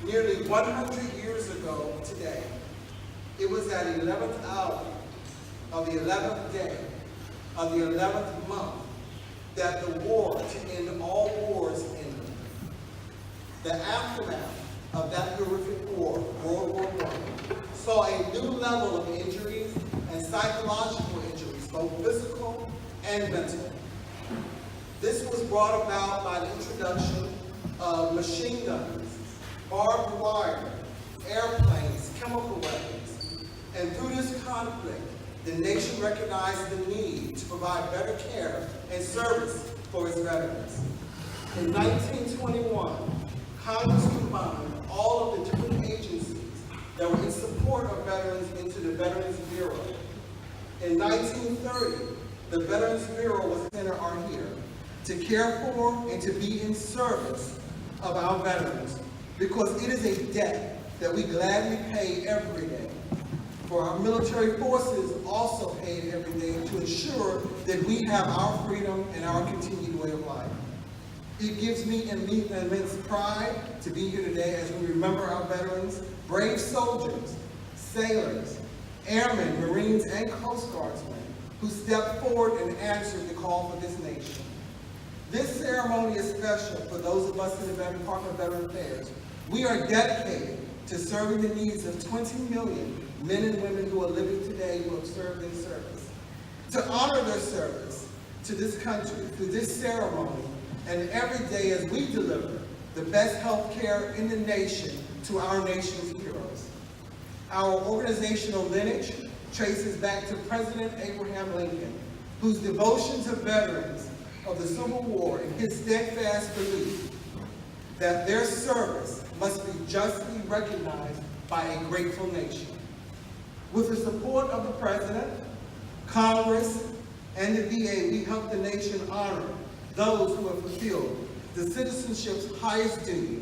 Nearly 100 years ago today, it was at 11th hour of the 11th day of the 11th month that the war to end all wars ended. The aftermath of that horrific war, World War I, saw a new level of injuries and psychological injuries, both physical and mental. This was brought about by the introduction of machine guns, barbed wire, airplanes, chemical weapons. And through this conflict, the nation recognized the need to provide better care and service for its veterans. In 1921, Congress combined all of the different agencies that were in support of veterans into the Veterans Bureau. In 1930, the Veterans Bureau was center are here to care for and to be in service of our veterans, because it is a debt that we gladly pay every day. For our military forces also paid every day to ensure that we have our freedom and our continued way of life. It gives me immense pride to be here today as we remember our veterans, brave soldiers, sailors, airmen, Marines, and Coast Guardsmen who stepped forward and answered the call for this nation. This ceremony is special for those of us in the Department of Veteran Affairs. We are dedicated to serving the needs of 20 million men and women who are living today who have served in service. To honor their service to this country through this ceremony and every day as we deliver the best health care in the nation to our nation's heroes. Our organizational lineage traces back to President Abraham Lincoln, whose devotion to veterans of the Civil War and his steadfast belief that their service must be justly recognized by a grateful nation. With the support of the President, Congress, and the VA, we help the nation honor those who have fulfilled the citizenship's highest duty.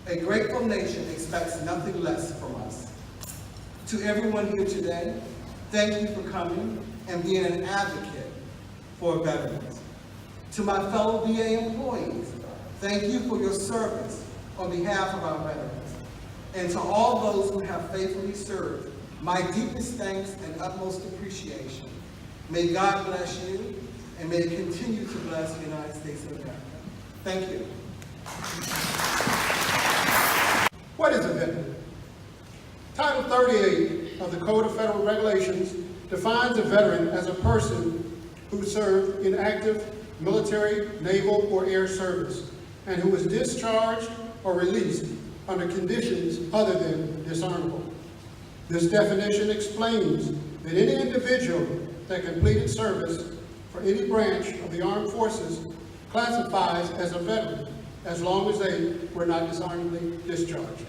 A grateful nation expects nothing less from us. To everyone here today, thank you for coming and being an advocate for veterans. To my fellow VA employees, thank you for your service on behalf of our veterans. And to all those who have faithfully served, my deepest thanks and utmost appreciation. May God bless you, and may it continue to bless the United States of America. Thank you. What is a veteran? Title 38 of the Code of Federal Regulations defines a veteran as a person who served in active military, naval, or air service, and who was discharged or released under conditions other than dishonorable. This definition explains that any individual that completed service for any branch of the armed forces classifies as a veteran, as long as they were not dishonorably discharged.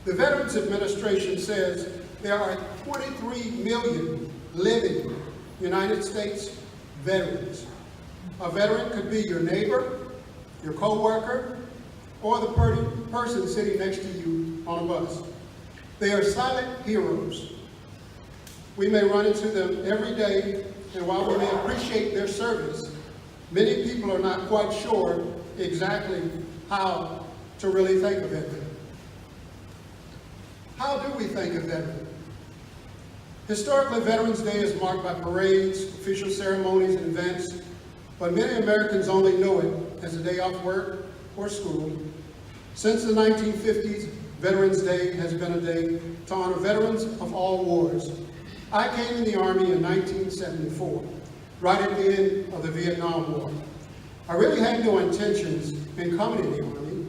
The Veterans Administration says there are 23 million living United States veterans. A veteran could be your neighbor, your co-worker, or the person sitting next to you on a bus. They are silent heroes. We may run into them every day, and while we may appreciate their service, many people are not quite sure exactly how to really think of them. How do we think of veterans? Historically, Veterans Day is marked by parades, official ceremonies, and events, but many Americans only know it as a day off work or school. Since the 1950s, Veterans Day has been a day to honor veterans of all wars. I came in the Army in 1974, right at the end of the Vietnam War. I really had no intentions in coming in the Army,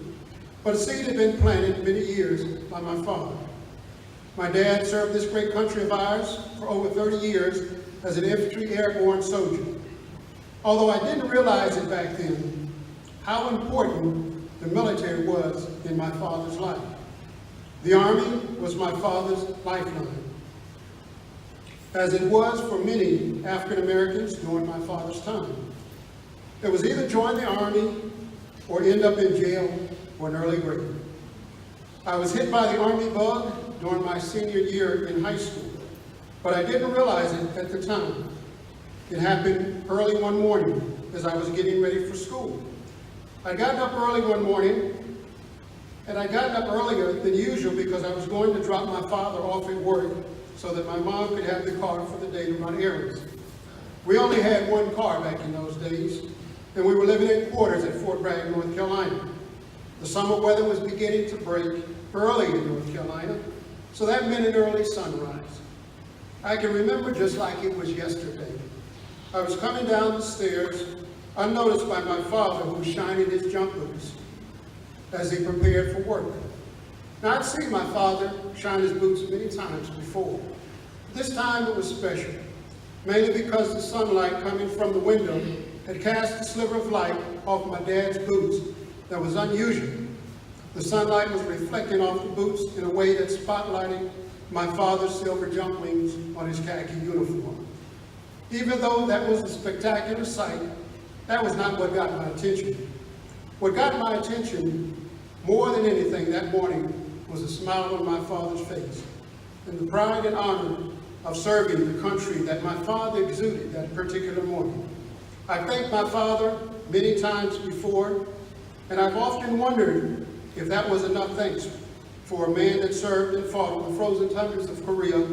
but a seed had been planted many years by my father. My dad served this great country of ours for over 30 years as an infantry airborne soldier. Although I didn't realize it back then, how important the military was in my father's life. The Army was my father's lifeline, as it was for many African Americans during my father's time. It was either join the Army or end up in jail or an early grave. I was hit by the Army bug during my senior year in high school, but I didn't realize it at the time. It happened early one morning as I was getting ready for school. I got up early one morning and I'd gotten up earlier than usual because I was going to drop my father off at work so that my mom could have the car for the day to run errands. We only had one car back in those days, and we were living in quarters at Fort Bragg, North Carolina. The summer weather was beginning to break early in North Carolina, so that meant an early sunrise. I can remember just like it was yesterday. I was coming down the stairs, unnoticed by my father, who was shining his jump boots as he prepared for work. Now, I'd seen my father shine his boots many times before. This time it was special, mainly because the sunlight coming from the window had cast a sliver of light off my dad's boots that was unusual. The sunlight was reflecting off the boots in a way that spotlighted my father's silver jump wings on his khaki uniform. Even though that was a spectacular sight, that was not what got my attention. What got my attention more than anything that morning was a smile on my father's face and the pride and honor of serving the country that my father exuded that particular morning. I've thanked my father many times before, and I've often wondered if that was enough thanks for a man that served and fought on the frozen tundras of Korea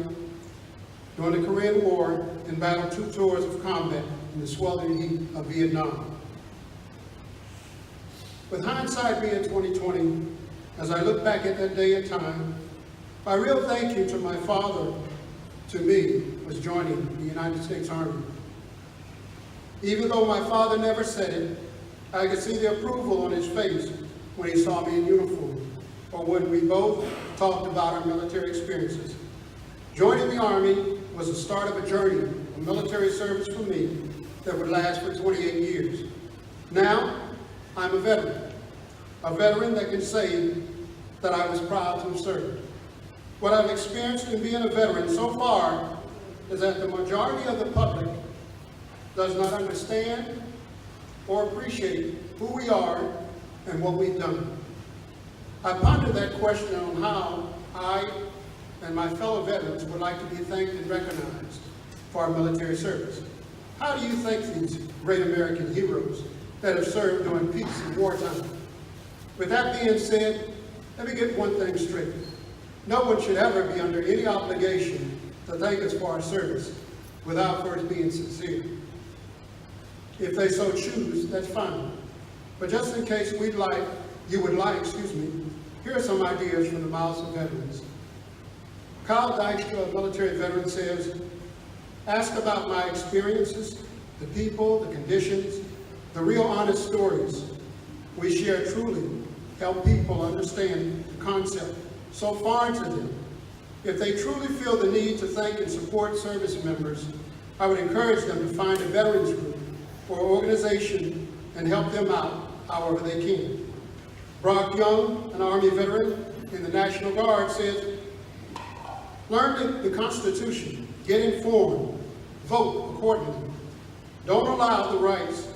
during the Korean War and battled 2 tours of combat in the sweltering heat of Vietnam. With hindsight being 20/20, as I look back at that day and time, my real thank you to my father, to me, was joining the United States Army. Even though my father never said it, I could see the approval on his face when he saw me in uniform, or when we both talked about our military experiences. Joining the Army was the start of a journey of military service for me that would last for 28 years. Now, I'm a veteran that can say that I was proud to have served. What I've experienced in being a veteran so far is that the majority of the public does not understand or appreciate who we are and what we've done. I pondered that question on how I and my fellow veterans would like to be thanked and recognized for our military service. How do you thank these great American heroes that have served during peace and wartime? With that being said, let me get one thing straight. No one should ever be under any obligation to thank us for our service without first being sincere. If they so choose, that's fine. But just in case you would like, here are some ideas from the mouths of veterans. Kyle Dykstra, a military veteran, says, ask about my experiences, the people, the conditions, the real honest stories we share truly help people understand the concept so foreign to them. If they truly feel the need to thank and support service members, I would encourage them to find a veterans group or organization and help them out however they can. Brock Young, an Army veteran in the National Guard, says, learn the Constitution, get informed, vote accordingly. Don't allow the rights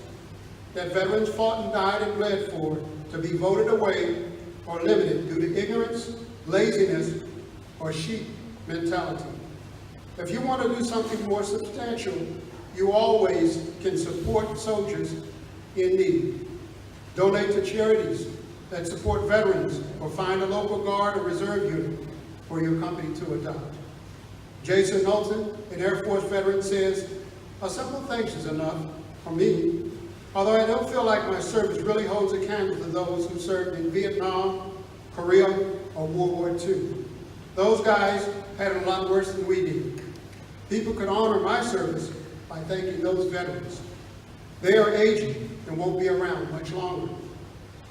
that veterans fought and died and bled for to be voted away or limited due to ignorance, laziness, or sheep mentality. If you want to do something more substantial, you always can support soldiers in need. Donate to charities that support veterans, or find a local guard or reserve unit for your company to adopt. Jason Knowlton, an Air Force veteran, says, a simple thanks is enough for me, although I don't feel like my service really holds a candle to those who served in Vietnam, Korea, or World War II. Those guys had it a lot worse than we did. People could honor my service by thanking those veterans. They are aging and won't be around much longer.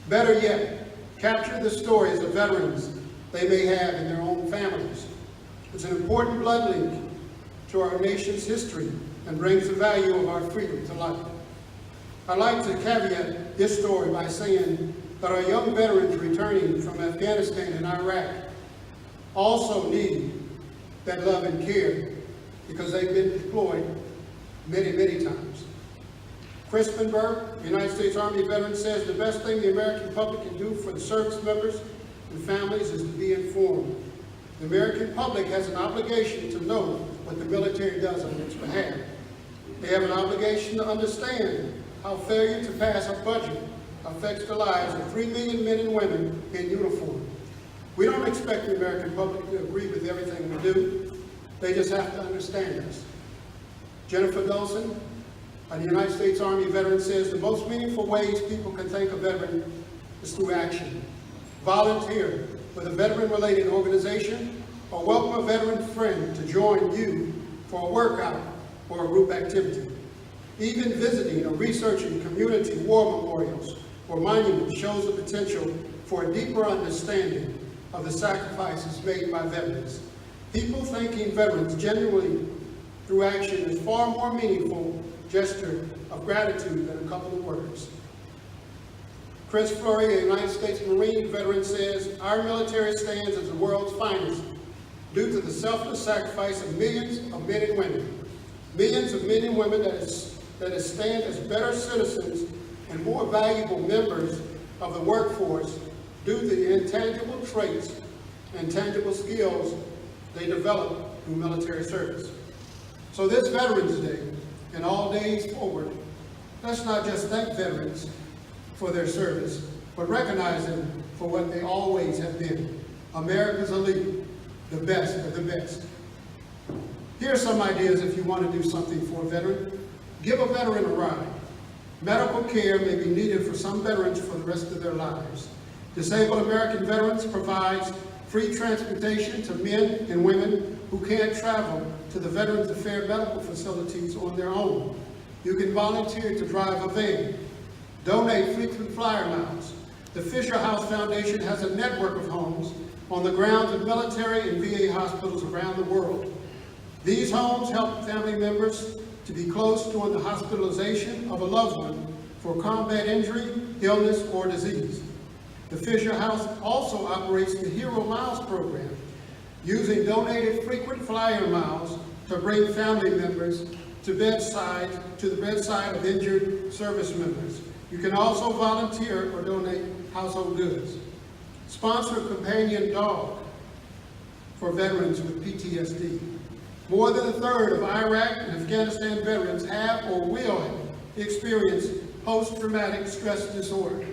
Better yet, capture the stories of veterans they may have in their own families. It's an important blood link to our nation's history and brings the value of our freedom to life. I'd like to caveat this story by saying that our young veterans returning from Afghanistan and Iraq also need that love and care because they've been deployed many, many times. Crispin Burke, a United States Army veteran, says the best thing the American public can do for the service members and families is to be informed. The American public has an obligation to know what the military does on its behalf. They have an obligation to understand how failure to pass a budget affects the lives of 3 million men and women in uniform. We don't expect the American public to agree with everything we do. They just have to understand us. Jennifer Dolson, a United States Army veteran, says the most meaningful ways people can thank a veteran is through action. Volunteer with a veteran-related organization, or welcome a veteran friend to join you for a workout or a group activity. Even visiting or researching community war memorials or monuments shows the potential for a deeper understanding of the sacrifices made by veterans. People thanking veterans genuinely through action is far more meaningful gesture of gratitude than a couple of words. Chris Fleury, a United States Marine veteran, says, "Our military stands as the world's finest due to the selfless sacrifice of millions of men and women. Millions of men and women that stand as better citizens and more valuable members of the workforce due to the intangible traits and tangible skills they develop through military service." So this Veterans Day and all days forward, let's not just thank veterans for their service, but recognize them for what they always have been, America's elite, the best of the best. Here are some ideas if you want to do something for a veteran. Give a veteran a ride. Medical care may be needed for some veterans for the rest of their lives. Disabled American Veterans provides free transportation to men and women who can't travel to the Veterans Affairs medical facilities on their own. You can volunteer to drive a van. Donate frequent flyer miles. The Fisher House Foundation has a network of homes on the grounds of military and VA hospitals around the world. These homes help family members to be close during the hospitalization of a loved one for combat injury, illness, or disease. The Fisher House also operates the Hero Miles program, using donated frequent flyer miles to bring family members to the bedside of injured service members. You can also volunteer or donate household goods. Sponsor a companion dog for veterans with PTSD. More than a third of Iraq and Afghanistan veterans have or will experience post-traumatic stress disorder,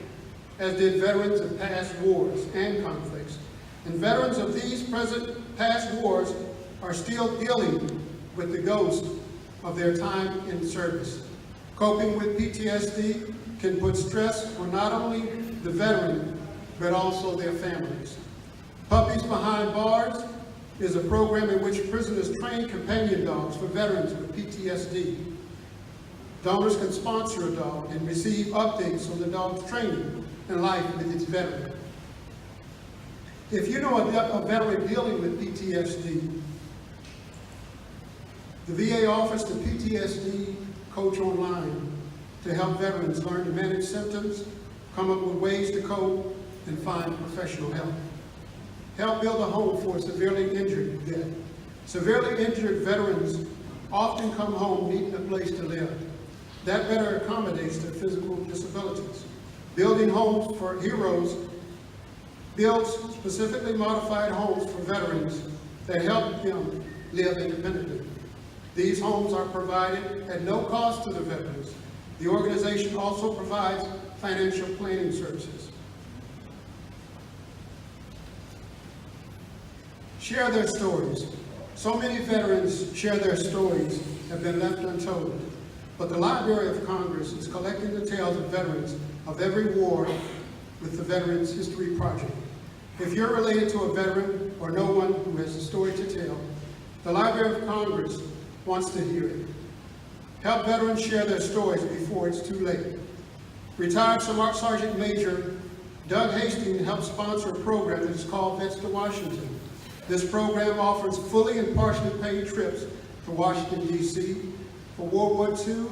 as did veterans of past wars and conflicts. And veterans of these past wars are still dealing with the ghost of their time in service. Coping with PTSD can put stress on not only the veteran, but also their families. Puppies Behind Bars is a program in which prisoners train companion dogs for veterans with PTSD. Donors can sponsor a dog and receive updates on the dog's training and life with its veteran. If you know a veteran dealing with PTSD, the VA offers the PTSD Coach Online to help veterans learn to manage symptoms, come up with ways to cope, and find professional help. Help build a home for a severely injured vet. Severely injured veterans often come home needing a place to live. That better accommodates their physical disabilities. Building Homes for Heroes builds specifically modified homes for veterans that help them live independently. These homes are provided at no cost to the veterans. The organization also provides financial planning services. Share their stories. So many veterans share their stories have been left untold. But the Library of Congress is collecting the tales of veterans of every war with the Veterans History Project. If you're related to a veteran or know one who has a story to tell, the Library of Congress wants to hear it. Help veterans share their stories before it's too late. Retired Sergeant Major Doug Hastings helped sponsor a program that is called Vets to Washington. This program offers fully and partially paid trips to Washington, D.C. for World War II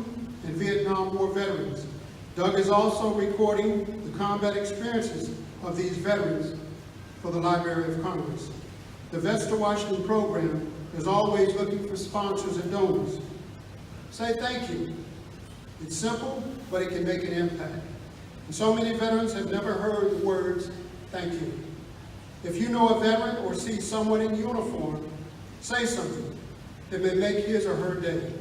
and Vietnam War veterans. Doug is also recording the combat experiences of these veterans for the Library of Congress. The Vets to Washington program is always looking for sponsors and donors. Say thank you. It's simple, but it can make an impact. And so many veterans have never heard the words, thank you. If you know a veteran or see someone in uniform, say something. It may make his or her day.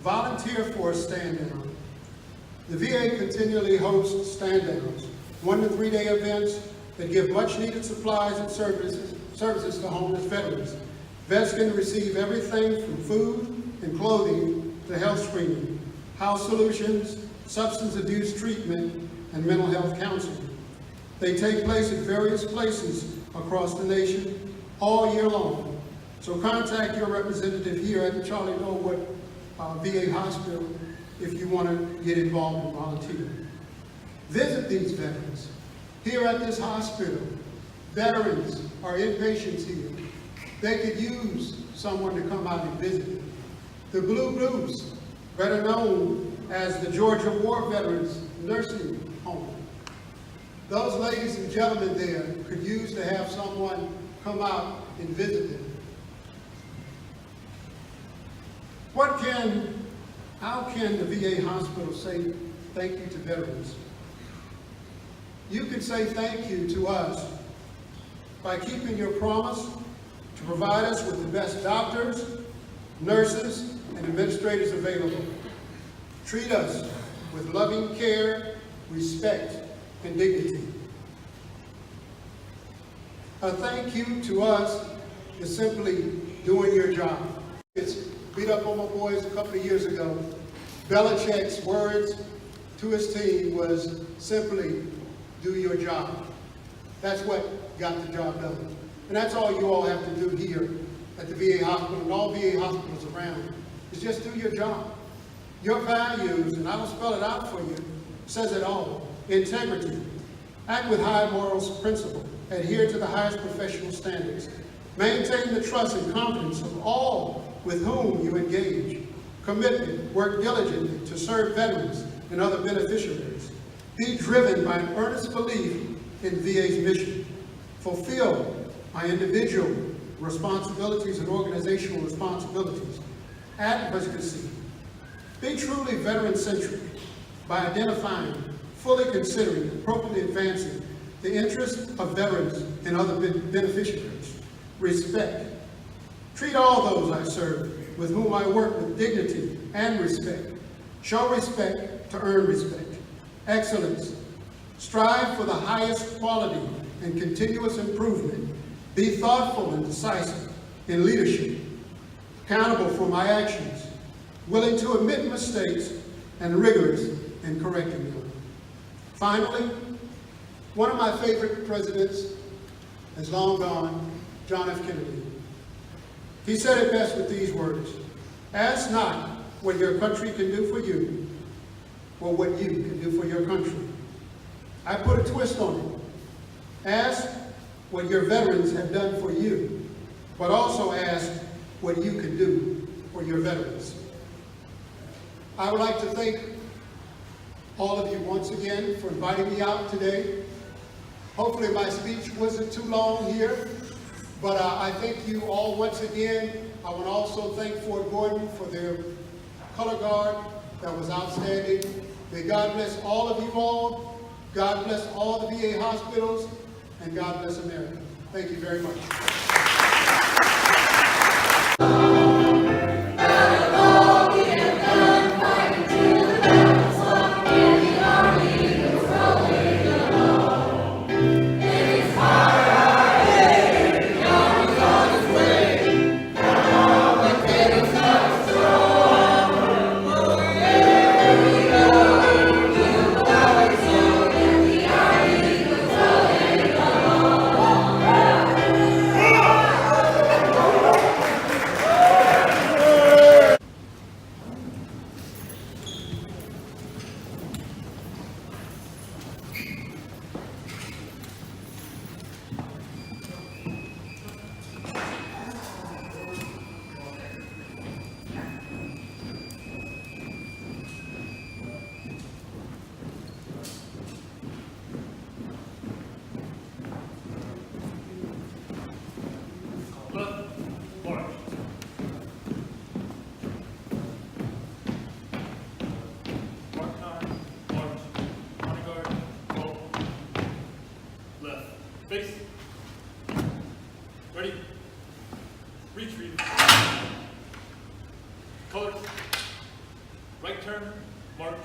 Volunteer for a stand-down. The VA continually hosts stand-downs, 1 to 3 day events that give much needed supplies and services to homeless veterans. Vets can receive everything from food and clothing to health screening, house solutions, substance abuse treatment, and mental health counseling. They take place at various places across the nation all year long. So contact your representative here at the Charlie Norwood VA Hospital if you want to get involved and volunteer. Visit these veterans. Here at this hospital, veterans are inpatients here. They could use someone to come out and visit them. The Blue Blues, better known as the Georgia War Veterans Nursing Home. Those ladies and gentlemen there could use to have someone come out and visit them. How can the VA hospital say thank you to veterans? You can say thank you to us by keeping your promise to provide us with the best doctors, nurses, and administrators available. Treat us with loving care, respect, and dignity. A thank you to us is simply doing your job. It's beat up on my boys a couple of years ago. Belichick's words to his team was simply, do your job. That's what got the job done. And that's all you all have to do here at the VA hospital and all VA hospitals around, is just do your job. Your values, and I will spell it out for you, says it all. Integrity. Act with high morals principle. Adhere to the highest professional standards. Maintain the trust and confidence of all with whom you engage. Commitment. Work diligently to serve veterans and other beneficiaries. Be driven by an earnest belief in VA's mission. Fulfill my individual responsibilities and organizational responsibilities. Advocacy. Be truly veteran-centric by identifying, fully considering, appropriately advancing the interests of veterans and other beneficiaries. Respect. Treat all those I serve with whom I work with dignity and respect. Show respect to earn respect. Excellence. Strive for the highest quality and continuous improvement. Be thoughtful and decisive in leadership. Accountable for my actions. Willing to admit mistakes and rigorous in correcting them. Finally, one of my favorite presidents is long gone, John F. Kennedy. He said it best with these words: ask not what your country can do for you, or what you can do for your country. I put a twist on it. Ask what your veterans have done for you, but also ask what you can do for your veterans. I would like to thank all of you once again for inviting me out today. Hopefully my speech wasn't too long here, but I thank you all once again. I want to also thank Fort Gordon for their color guard. That was outstanding. May God bless all of you all. God bless all the VA hospitals, and God bless America. Thank you very much. Face. Ready. Retreat. Colors. Right turn. March.